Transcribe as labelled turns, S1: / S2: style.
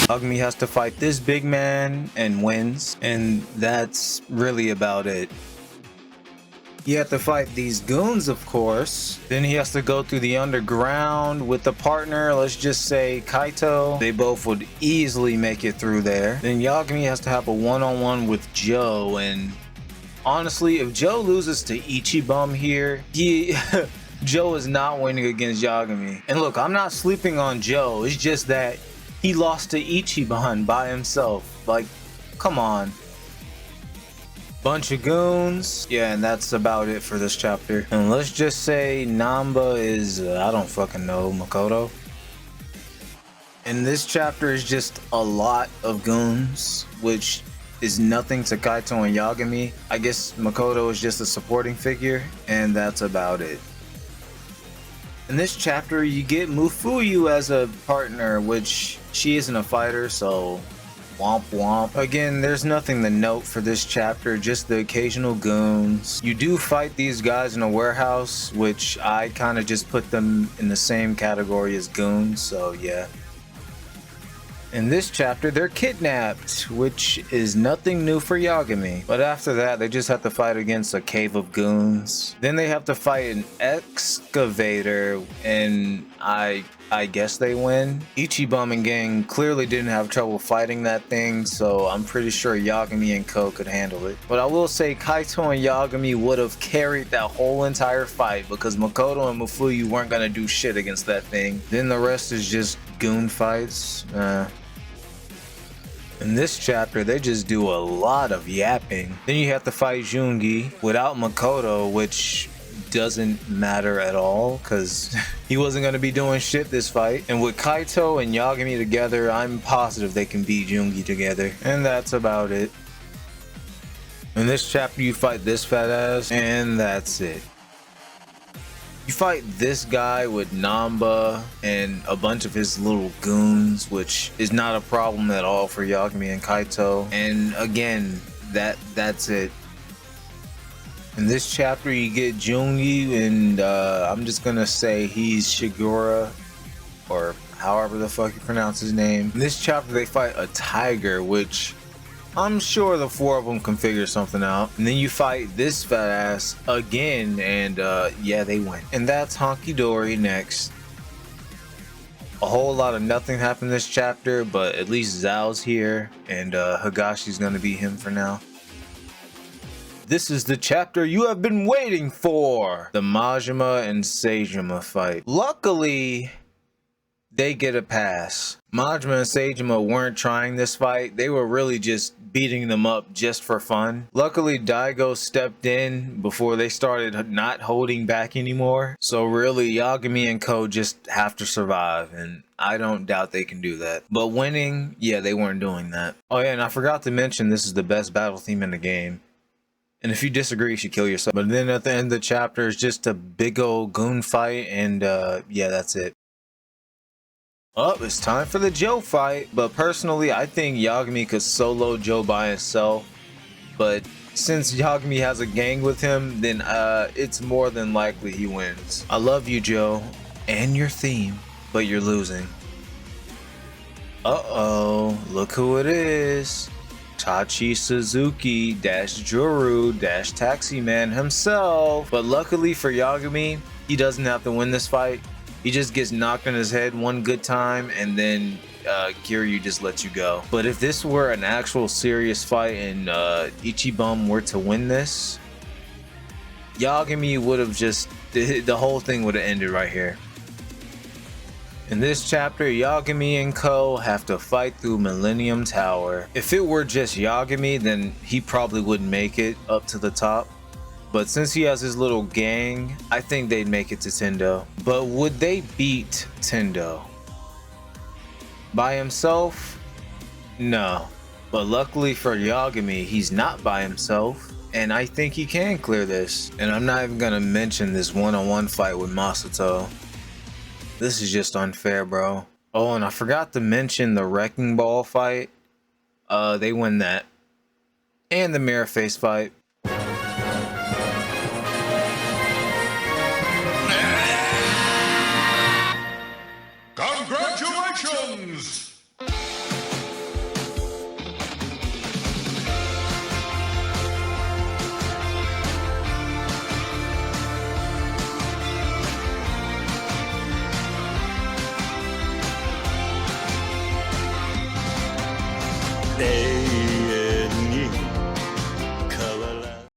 S1: Yagami has to fight this big man and wins, and that's really about it. He had to fight these goons, of course. Then he has to go through the underground with the partner, let's just say Kaito. They both would easily make it through there. Then Yagami has to have a one-on-one with Joe, and honestly, if Joe loses to Ichibum here, Joe is not winning against Yagami. And look, I'm not sleeping on Joe, it's just that he lost to Ichiban by himself. Like, come on. Bunch of goons. Yeah, and that's about it for this chapter. And let's just say Namba is, I don't fucking know, Makoto. And this chapter is just a lot of goons, which is nothing to Kaito and Yagami. I guess Makoto is just a supporting figure, and that's about it. In this chapter, you get Mufuyu as a partner, which she isn't a fighter, so womp womp. Again, there's nothing to note for this chapter, just the occasional goons. You do fight these guys in a warehouse, which I kind of just put them in the same category as goons, so yeah. In this chapter, they're kidnapped, which is nothing new for Yagami. But after that, they just have to fight against a cave of goons. Then they have to fight an excavator, and I guess they win. Ichibum and gang clearly didn't have trouble fighting that thing, so I'm pretty sure Yagami and Ko could handle it. But I will say Kaito and Yagami would have carried that whole entire fight because Makoto and Mufuyu weren't gonna do shit against that thing. Then the rest is just goon fights. In this chapter, they just do a lot of yapping. Then you have to fight Jungi without Makoto, which doesn't matter at all because he wasn't going to be doing shit this fight. And with Kaito and Yagami together, I'm positive they can beat Jungi together. And that's about it. In this chapter, you fight this fat ass, and that's it. You fight this guy with Namba and a bunch of his little goons, which is not a problem at all for Yagami and Kaito. And again, that's it. In this chapter, you get Jungi, and I'm just gonna say he's Shigura, or however the fuck you pronounce his name. In this chapter, they fight a tiger, which I'm sure the four of them can figure something out. And then you fight this fat ass again, and yeah, they win. And that's Honky Dory next. A whole lot of nothing happened this chapter, but at least Zao's here, and Higashi's gonna be him for now. This is the chapter you have been waiting for! The Majima and Saejima fight. Luckily, they get a pass. Majima and Saejima weren't trying this fight. They were really just beating them up just for fun. Luckily, Daigo stepped in before they started not holding back anymore. So really, Yagami and Ko just have to survive, and I don't doubt they can do that. But winning, yeah, they weren't doing that. Oh yeah, and I forgot to mention this is the best battle theme in the game. And if you disagree, you should kill yourself. But then at the end of the chapter, it's just a big old goon fight, and yeah, that's it. Oh, it's time for the Joe fight. But personally, I think Yagami could solo Joe by himself. But since Yagami has a gang with him, then it's more than likely he wins. I love you, Joe, and your theme, but you're losing. Uh-oh, look who it is. Tachi Suzuki Juru Taximan himself. But luckily for Yagami, he doesn't have to win this fight. He just gets knocked on his head one good time, and then Kiryu just lets you go. But if this were an actual serious fight and Ichibum were to win this, Yagami would have just, the whole thing would have ended right here. In this chapter, Yagami and Ko have to fight through Millennium Tower. If it were just Yagami, then he probably wouldn't make it up to the top. But since he has his little gang, I think they'd make it to Tendo. But would they beat Tendo? By himself? No. But luckily for Yagami, he's not by himself. And I think he can clear this. And I'm not even gonna mention this one-on-one fight with Masato. This is just unfair, bro. Oh, and I forgot to mention the Wrecking Ball fight. They win that. And the Mirror Face fight.
S2: Congratulations!
S1: Hey.